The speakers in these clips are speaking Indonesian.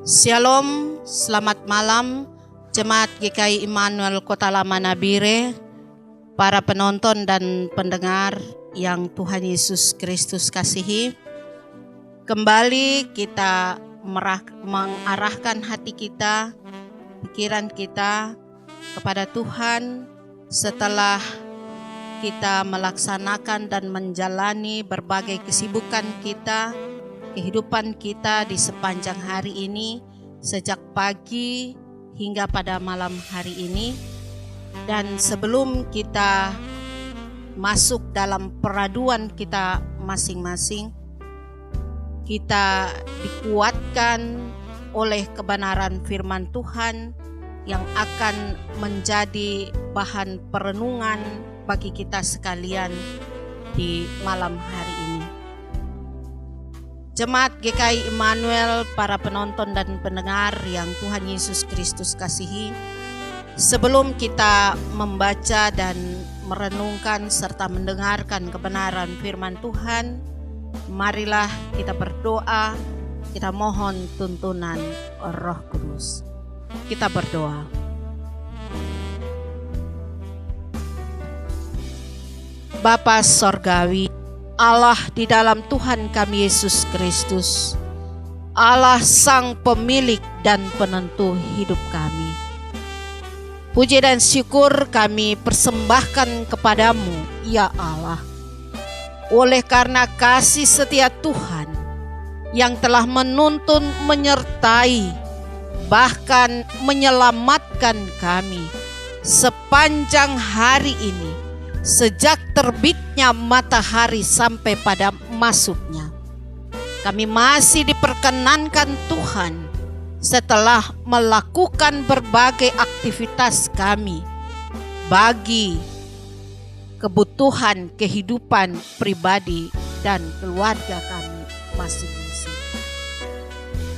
Shalom, selamat malam Jemaat GKI Immanuel Kota Lama Nabire, para penonton dan pendengar yang Tuhan Yesus Kristus kasihi. Kembali kita mengarahkan hati kita, pikiran kita kepada Tuhan setelah kita melaksanakan dan menjalani berbagai kesibukan kita, kehidupan kita di sepanjang hari ini, sejak pagi hingga pada malam hari ini. Dan sebelum kita masuk dalam peraduan kita masing-masing, kita dikuatkan oleh kebenaran firman Tuhan yang akan menjadi bahan perenungan bagi kita sekalian di malam hari ini. Jemaat GKI Immanuel, para penonton dan pendengar yang Tuhan Yesus Kristus kasihi, sebelum kita membaca dan merenungkan serta mendengarkan kebenaran firman Tuhan, marilah kita berdoa, kita mohon tuntunan Roh Kudus. Kita berdoa. Bapa Sorgawi, Allah di dalam Tuhan kami Yesus Kristus, Allah Sang Pemilik dan Penentu hidup kami. Puji dan syukur kami persembahkan kepadamu, ya Allah, oleh karena kasih setia Tuhan yang telah menuntun, menyertai, bahkan menyelamatkan kami sepanjang hari ini, sejak terbitnya matahari sampai pada masuknya. Kami masih diperkenankan Tuhan setelah melakukan berbagai aktivitas kami bagi kebutuhan kehidupan pribadi dan keluarga kami masing-masing.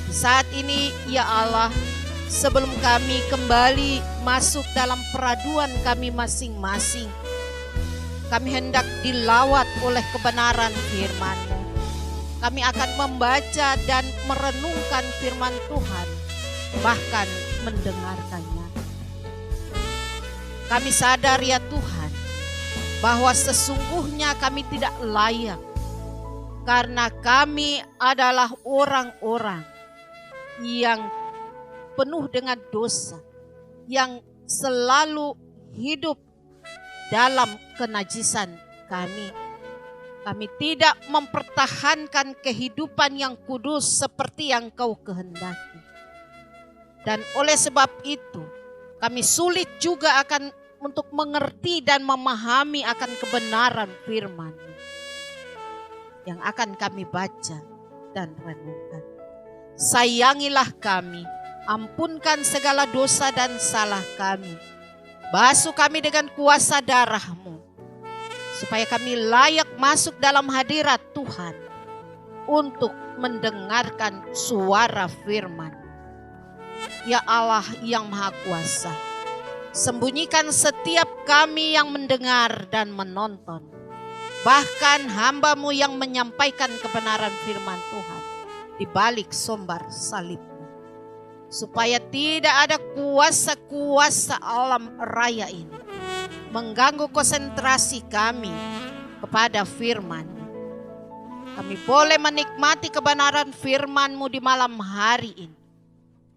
Di saat ini, ya Allah, sebelum kami kembali masuk dalam peraduan kami masing-masing, kami hendak dilawat oleh kebenaran firman-Mu. Kami akan membaca dan merenungkan firman Tuhan, bahkan mendengarkannya. Kami sadar ya Tuhan, bahwa sesungguhnya kami tidak layak, karena kami adalah orang-orang yang penuh dengan dosa, yang selalu hidup dalam kenajisan kami. Kami tidak mempertahankan kehidupan yang kudus seperti yang Kau kehendaki. Dan oleh sebab itu, kami sulit juga akan untuk mengerti dan memahami akan kebenaran firman yang akan kami baca dan renungkan. Sayangilah kami, ampunkan segala dosa dan salah kami. Basuh kami dengan kuasa darah-Mu, supaya kami layak masuk dalam hadirat Tuhan untuk mendengarkan suara firman. Ya Allah yang Maha Kuasa, sembunyikan setiap kami yang mendengar dan menonton, bahkan hamba-Mu yang menyampaikan kebenaran firman Tuhan di balik sombar salib, supaya tidak ada kuasa-kuasa alam raya ini mengganggu konsentrasi kami kepada firman. Kami boleh menikmati kebenaran firman-Mu di malam hari ini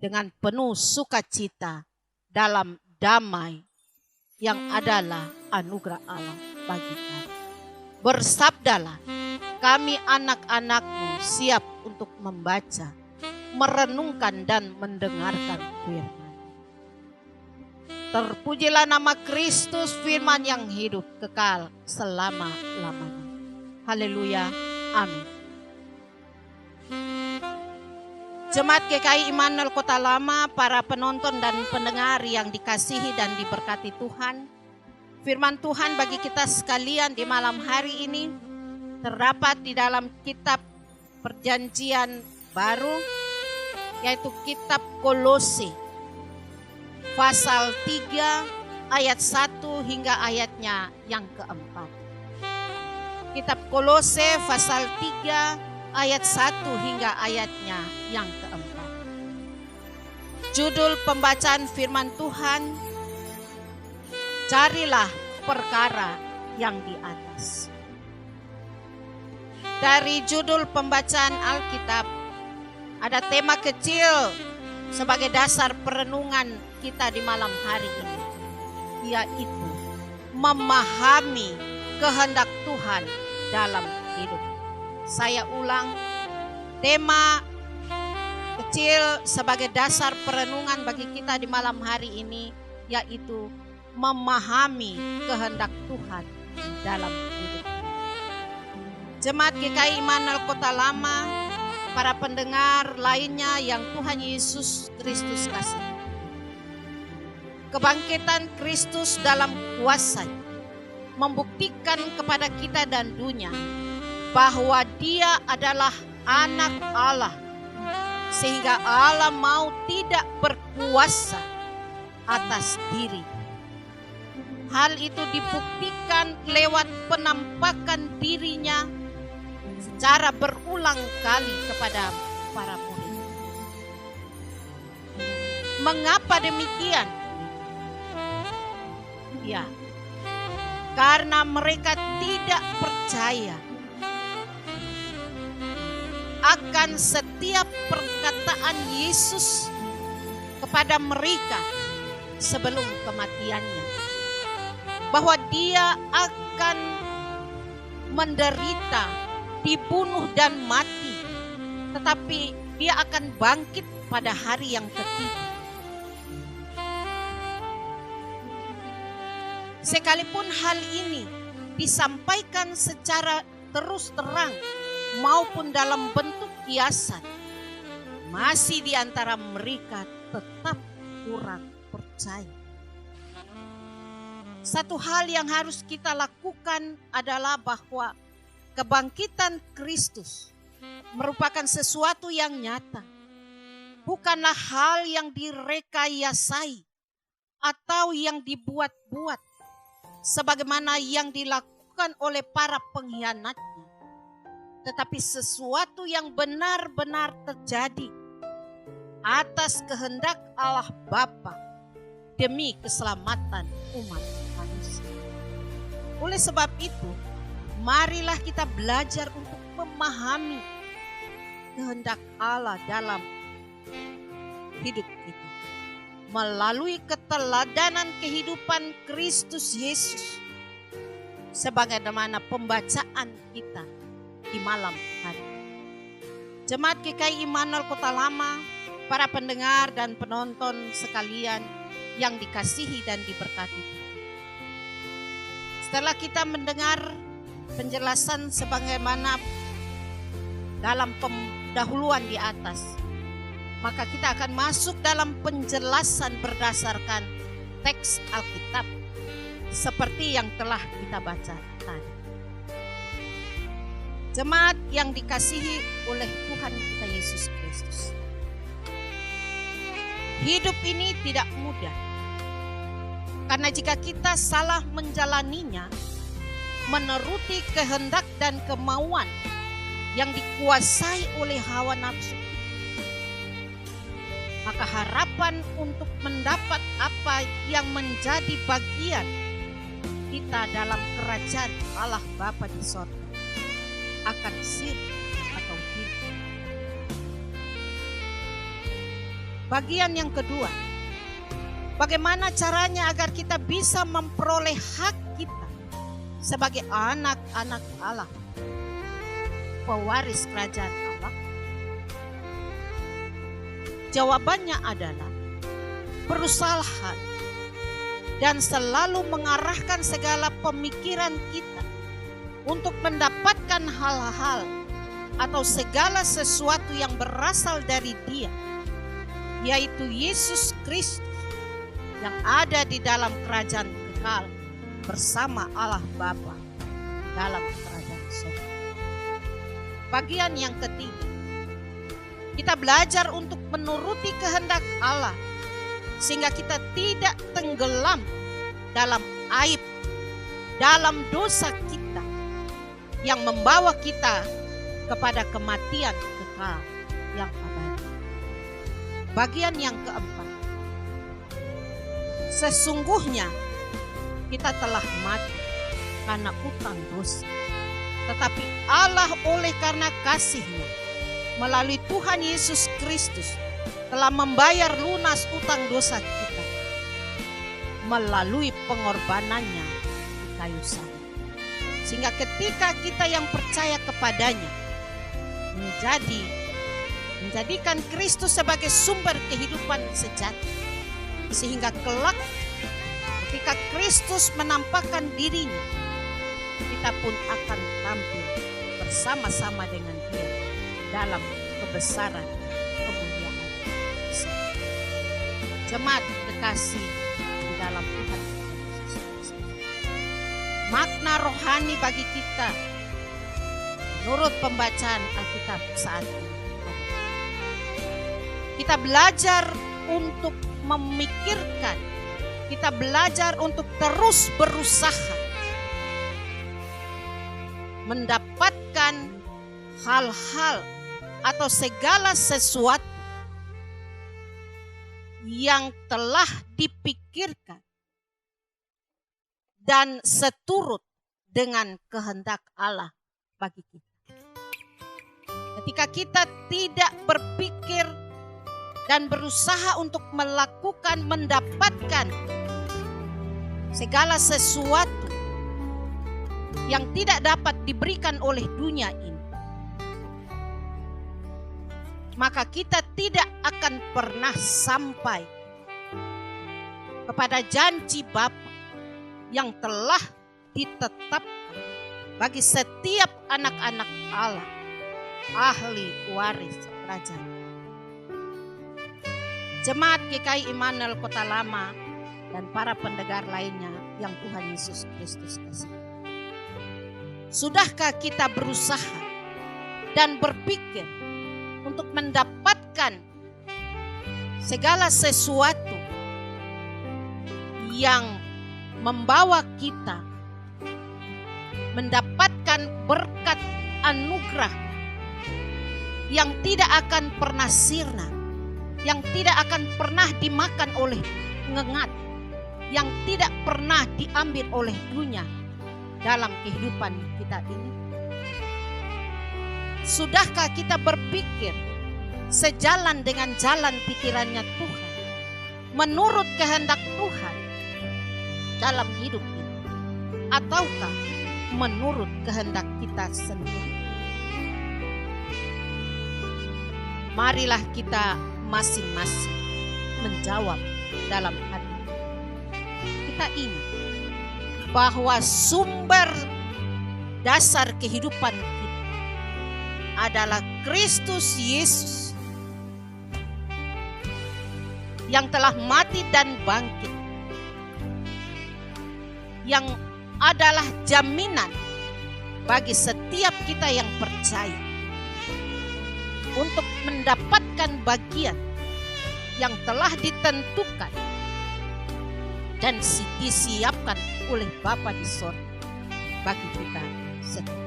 dengan penuh sukacita dalam damai yang adalah anugerah Allah bagi kami. Bersabdalah, kami anak-anak-Mu siap untuk membaca, merenungkan dan mendengarkan firman. Terpujilah nama Kristus, firman yang hidup kekal selama-lamanya. Haleluya, amin. Jemaat GKI Immanuel Kota Lama, para penonton dan pendengar yang dikasihi dan diberkati Tuhan, firman Tuhan bagi kita sekalian di malam hari ini terdapat di dalam kitab Perjanjian Baru, yaitu kitab Kolose, pasal 3 ayat 1 hingga ayatnya yang keempat. Kitab Kolose pasal 3 ayat 1 hingga ayatnya yang keempat. Judul pembacaan firman Tuhan, carilah perkara yang di atas. Dari judul pembacaan Alkitab, ada tema kecil sebagai dasar perenungan kita di malam hari ini, yaitu memahami kehendak Tuhan dalam hidup. Saya ulang, tema kecil sebagai dasar perenungan bagi kita di malam hari ini, yaitu memahami kehendak Tuhan dalam hidup. Jemaat GKI Immanuel Kota Lama, para pendengar lainnya yang Tuhan Yesus Kristus kasih. Kebangkitan Kristus dalam kuasa-Nya membuktikan kepada kita dan dunia bahwa Dia adalah anak Allah, sehingga Allah mau tidak berkuasa atas diri. Hal itu dibuktikan lewat penampakan diri-Nya secara berulang kali kepada para murid. Mengapa demikian? Ya, karena mereka tidak percaya akan setiap perkataan Yesus kepada mereka sebelum kematiannya, bahwa Dia akan menderita, dibunuh dan mati, tetapi Dia akan bangkit pada hari yang ketiga. Sekalipun hal ini disampaikan secara terus terang maupun dalam bentuk kiasan, masih di antara mereka tetap kurang percaya. Satu hal yang harus kita lakukan adalah bahwa kebangkitan Kristus merupakan sesuatu yang nyata, bukanlah hal yang direkayasai atau yang dibuat-buat sebagaimana yang dilakukan oleh para pengkhianatnya, tetapi sesuatu yang benar-benar terjadi atas kehendak Allah Bapa demi keselamatan umat manusia. Oleh sebab itu, marilah kita belajar untuk memahami kehendak Allah dalam hidup kita melalui keteladanan kehidupan Kristus Yesus, sebagaimana pembacaan kita di malam hari. Jemaat GKI Immanuel Kota Lama, para pendengar dan penonton sekalian yang dikasihi dan diberkati. Setelah kita mendengar penjelasan sebagaimana dalam pendahuluan di atas, maka kita akan masuk dalam penjelasan berdasarkan teks Alkitab seperti yang telah kita baca tadi. Jemaat yang dikasihi oleh Tuhan kita Yesus Kristus, hidup ini tidak mudah, karena jika kita salah menjalaninya, menuruti kehendak dan kemauan yang dikuasai oleh hawa nafsu, maka harapan untuk mendapat apa yang menjadi bagian kita dalam kerajaan Allah Bapa di sorga akan sirna atau hilang. Bagian yang kedua, bagaimana caranya agar kita bisa memperoleh hak kita sebagai anak-anak Allah, pewaris kerajaan Allah? Jawabannya adalah berusaha dan selalu mengarahkan segala pemikiran kita untuk mendapatkan hal-hal atau segala sesuatu yang berasal dari Dia, yaitu Yesus Kristus yang ada di dalam kerajaan kekal bersama Allah Bapa dalam kerajaan surga. Bagian yang ketiga, kita belajar untuk menuruti kehendak Allah sehingga kita tidak tenggelam dalam aib, dalam dosa kita yang membawa kita kepada kematian kekal yang abadi. Bagian yang keempat. Sesungguhnya kita telah mati karena utang dosa. Tetapi Allah oleh karena kasih-Nya melalui Tuhan Yesus Kristus telah membayar lunas utang dosa kita melalui pengorbanannya di kayu salib. Sehingga ketika kita yang percaya kepadanya menjadikan Kristus sebagai sumber kehidupan sejati, sehingga kelak ketika Kristus menampakkan dirinya, kita pun akan tampil bersama-sama dengan Dia dalam kebesaran kemuliaan. Jemaat kekasih di dalam Tuhan Yesus, makna rohani bagi kita menurut pembacaan Alkitab saat ini, kita belajar untuk memikirkan, kita belajar untuk terus berusaha mendapatkan hal-hal atau segala sesuatu yang telah dipikirkan dan seturut dengan kehendak Allah bagi kita. Ketika kita tidak berpikir dan berusaha untuk mendapatkan segala sesuatu yang tidak dapat diberikan oleh dunia ini, maka kita tidak akan pernah sampai kepada janji Bapa yang telah ditetapkan bagi setiap anak-anak Allah, ahli waris kerajaan. Jemaat GKI Immanuel Kota Lama dan para pendengar lainnya yang Tuhan Yesus Kristus kasih. Sudahkah kita berusaha dan berpikir untuk mendapatkan segala sesuatu yang membawa kita mendapatkan berkat anugerah yang tidak akan pernah sirna, yang tidak akan pernah dimakan oleh ngengat, yang tidak pernah diambil oleh dunia dalam kehidupan kita ini? Sudahkah kita berpikir sejalan dengan jalan pikirannya Tuhan, menurut kehendak Tuhan dalam hidup ini, ataukah menurut kehendak kita sendiri? Marilah kita masing-masing menjawab dalam hati. Kita ingat bahwa sumber dasar kehidupan kita adalah Kristus Yesus yang telah mati dan bangkit, yang adalah jaminan bagi setiap kita yang percaya untuk mendapatkan bagian yang telah ditentukan dan disiapkan oleh Bapa di sorga bagi kita setiap.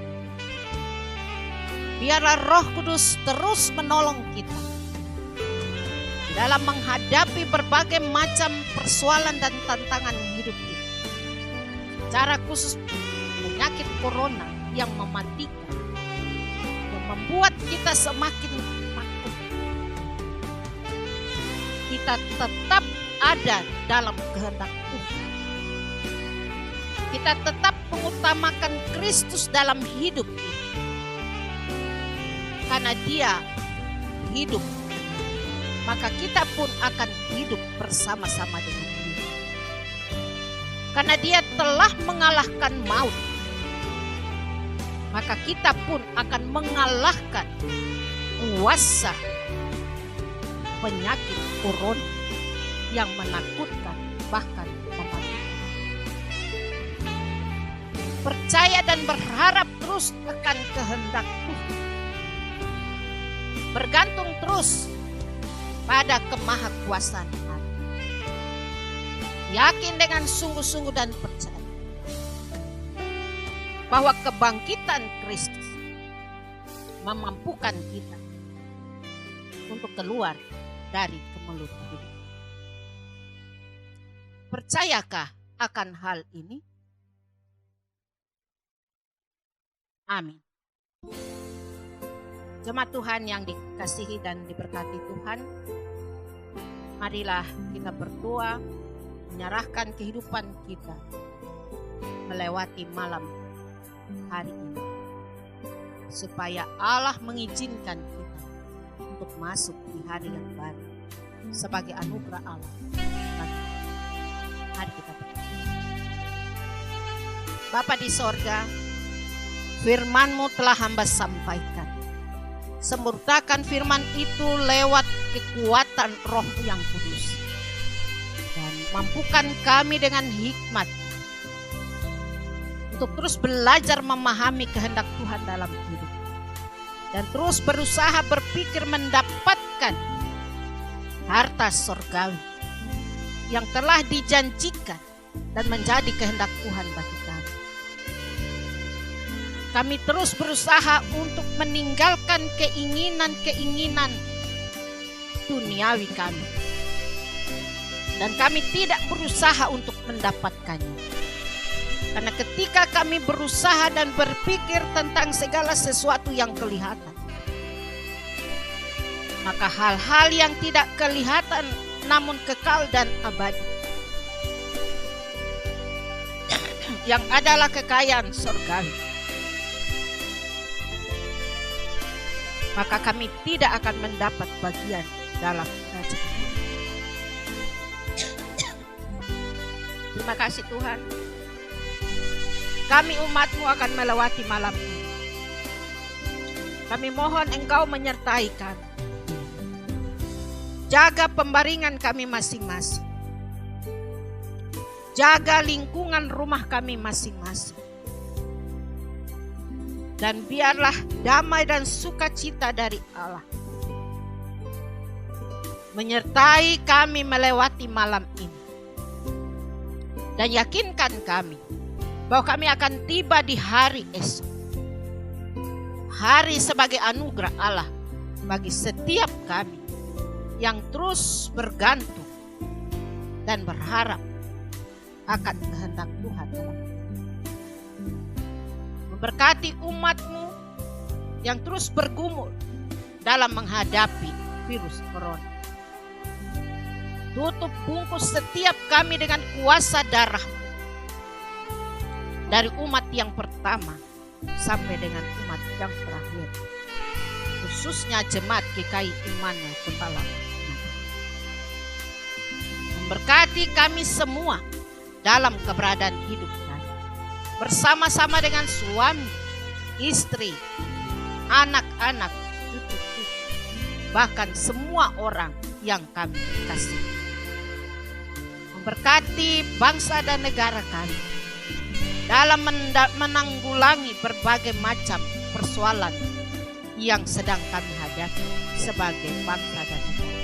Biarlah Roh Kudus terus menolong kita dalam menghadapi berbagai macam persoalan dan tantangan hidup kita. Secara khusus penyakit corona yang mematikan, yang membuat kita semakin takut. Kita tetap ada dalam kehendak Tuhan. Kita tetap mengutamakan Kristus dalam hidup ini. Karena Dia hidup, maka kita pun akan hidup bersama-sama dengan Dia. Karena Dia telah mengalahkan maut, maka kita pun akan mengalahkan kuasa penyakit corona yang menakutkan bahkan mematikan. Percaya dan berharap terus akan kehendak Tuhan. Bergantung terus pada kemahakuasaan Allah. Yakin dengan sungguh-sungguh dan percaya bahwa kebangkitan Kristus memampukan kita untuk keluar dari kematian. melut hidup. Percayakah akan hal ini? Amin. Jemaat Tuhan yang dikasihi dan diberkati Tuhan, marilah kita berdoa, menyerahkan kehidupan kita melewati malam hari ini, supaya Allah mengizinkan kita untuk masuk di hari yang baru sebagai anugerah Allah. Mari kita berdoa. Bapa di sorga, firman-Mu telah hamba sampaikan. Sempurnakan firman itu lewat kekuatan Roh yang kudus. Dan mampukan kami dengan hikmat untuk terus belajar memahami kehendak Tuhan dalam hidup. Dan terus berusaha berpikir mendapatkan harta surgawi yang telah dijanjikan dan menjadi kehendak Tuhan bagi kami. Kami terus berusaha untuk meninggalkan keinginan-keinginan duniawi kami. Dan kami tidak berusaha untuk mendapatkannya. Karena ketika kami berusaha dan berpikir tentang segala sesuatu yang kelihatan, maka hal-hal yang tidak kelihatan namun kekal dan abadi, yang adalah kekayaan surgawi, maka kami tidak akan mendapat bagian dalam kerajaan. Terima kasih Tuhan. Kami umat-Mu akan melewati malam ini. Kami mohon Engkau menyertai kami. Jaga pembaringan kami masing-masing. Jaga lingkungan rumah kami masing-masing. Dan biarlah damai dan sukacita dari Allah menyertai kami melewati malam ini. Dan yakinkan kami bahwa kami akan tiba di hari esok. Hari sebagai anugerah Allah bagi setiap kami yang terus bergantung dan berharap akan kehendak Tuhan dalam hidup. Memberkati umat-Mu yang terus bergumul dalam menghadapi virus corona. Tutup bungkus setiap kami dengan kuasa darah, dari umat yang pertama sampai dengan umat yang terakhir, khususnya jemaat GKI Immanuel Kota Lama. Memberkati kami semua dalam keberadaan hidup kami, bersama-sama dengan suami, istri, anak-anak, cucu-cucu, bahkan semua orang yang kami kasih. Memberkati bangsa dan negara kami dalam menanggulangi berbagai macam persoalan yang sedang kami hadapi sebagai bangsa dan negara.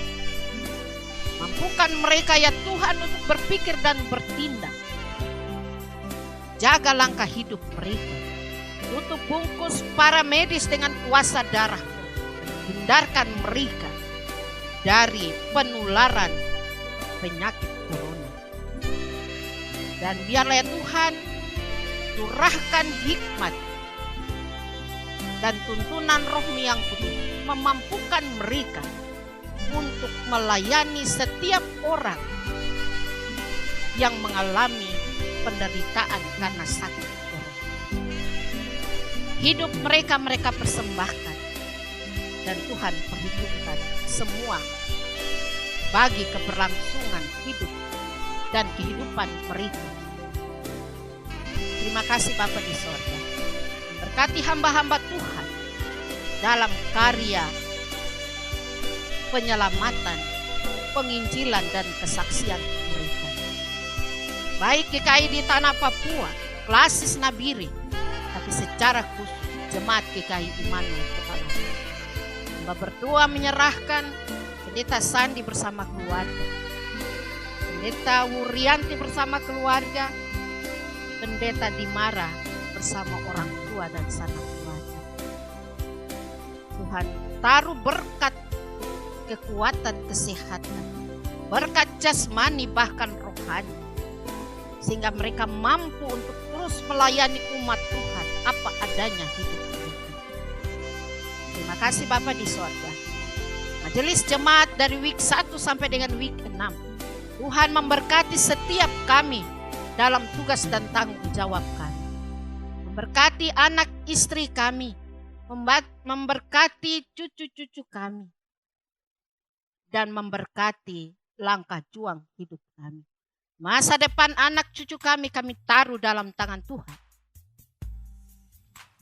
Mampukan mereka ya Tuhan untuk berpikir dan bertindak. Jaga langkah hidup mereka. Tutup bungkus para medis dengan kuasa darah. Hindarkan mereka dari penularan penyakit corona. Dan biarlah ya Tuhan curahkan hikmat dan tuntunan Roh-Mu yang kudus memampukan mereka untuk melayani setiap orang yang mengalami penderitaan karena sakit corona. Hidup mereka persembahkan dan Tuhan perhitungkan semua bagi keberlangsungan hidup dan kehidupan mereka. Terima kasih Bapa di sorga. Berkati hamba-hamba Tuhan dalam karya penyelamatan, penginjilan dan kesaksian mereka. Baik GKI di tanah Papua, Klasis Nabire, tapi secara khusus jemaat GKI Immanuel Kota Lama. Hamba berdoa menyerahkan Pendeta Sandi bersama keluarga, Pendeta Wurianti bersama keluarga, Pendeta Dimara bersama orang tua dan sanak keluarga. Tuhan taruh berkat kekuatan, kesehatan, berkat jasmani bahkan rohani, sehingga mereka mampu untuk terus melayani umat Tuhan apa adanya hidup mereka. Terima kasih Bapa di sorga. Majelis jemaat dari week 1 sampai dengan week 6, Tuhan memberkati setiap kami dalam tugas dan tanggung jawab kami. Memberkati anak istri kami, memberkati cucu-cucu kami, dan memberkati langkah juang hidup kami. Masa depan anak cucu kami taruh dalam tangan Tuhan.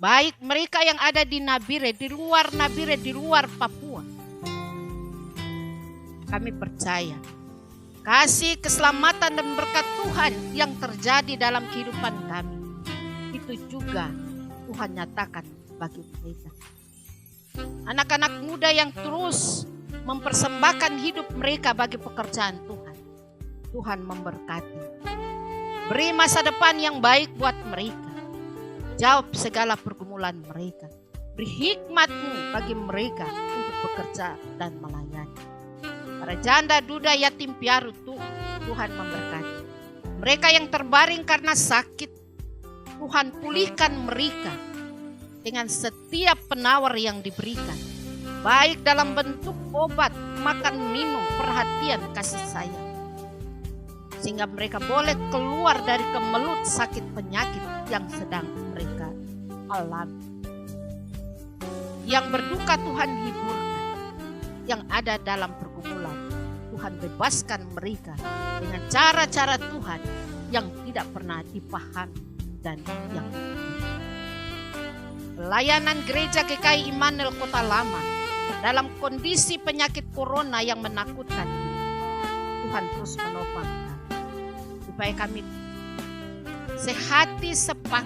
Baik mereka yang ada di Nabire, di luar Nabire, di luar Papua. Kami percaya kasih, keselamatan dan berkat Tuhan yang terjadi dalam kehidupan kami, itu juga Tuhan nyatakan bagi mereka. Anak-anak muda yang terus mempersembahkan hidup mereka bagi pekerjaan Tuhan, Tuhan memberkati. Beri masa depan yang baik buat mereka. Jawab segala pergumulan mereka. Beri hikmat-Mu bagi mereka untuk bekerja dan melayani. Para janda, duda, yatim piatu Tuhan memberkati. Mereka yang terbaring karena sakit, Tuhan pulihkan mereka dengan setiap penawar yang diberikan, baik dalam bentuk obat, makan, minum, perhatian, kasih sayang, sehingga mereka boleh keluar dari kemelut sakit penyakit yang sedang mereka alami. Yang berduka Tuhan hiburkan, yang ada dalam pergumulan Tuhan bebaskan mereka dengan cara-cara Tuhan yang tidak pernah dipahami dan yang pelayanan gereja GKI Immanuel Kota Lama dalam kondisi penyakit corona yang menakutkan, Tuhan terus menopang kami supaya kami sehati sepakat,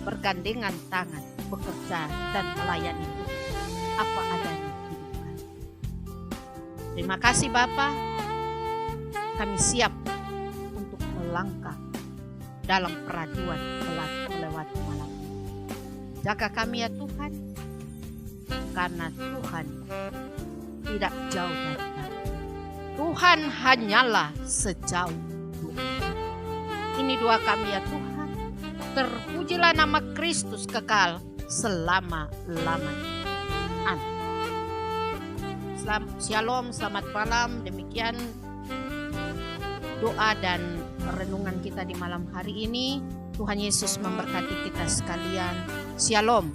bergandengan tangan, bekerja dan melayani Tuhan apa adanya. Terima kasih Bapa, kami siap untuk melangkah dalam peraduan melewati malam ini. Jaga kami ya Tuhan, karena Tuhan tidak jauh dari kami. Tuhan hanyalah sejauh Tuhan. Ini doa kami ya Tuhan, terpujilah nama Kristus kekal selama-lamanya. Amin. Shalom, selamat malam. Demikian doa dan renungan kita di malam hari ini. Tuhan Yesus memberkati kita sekalian. Shalom.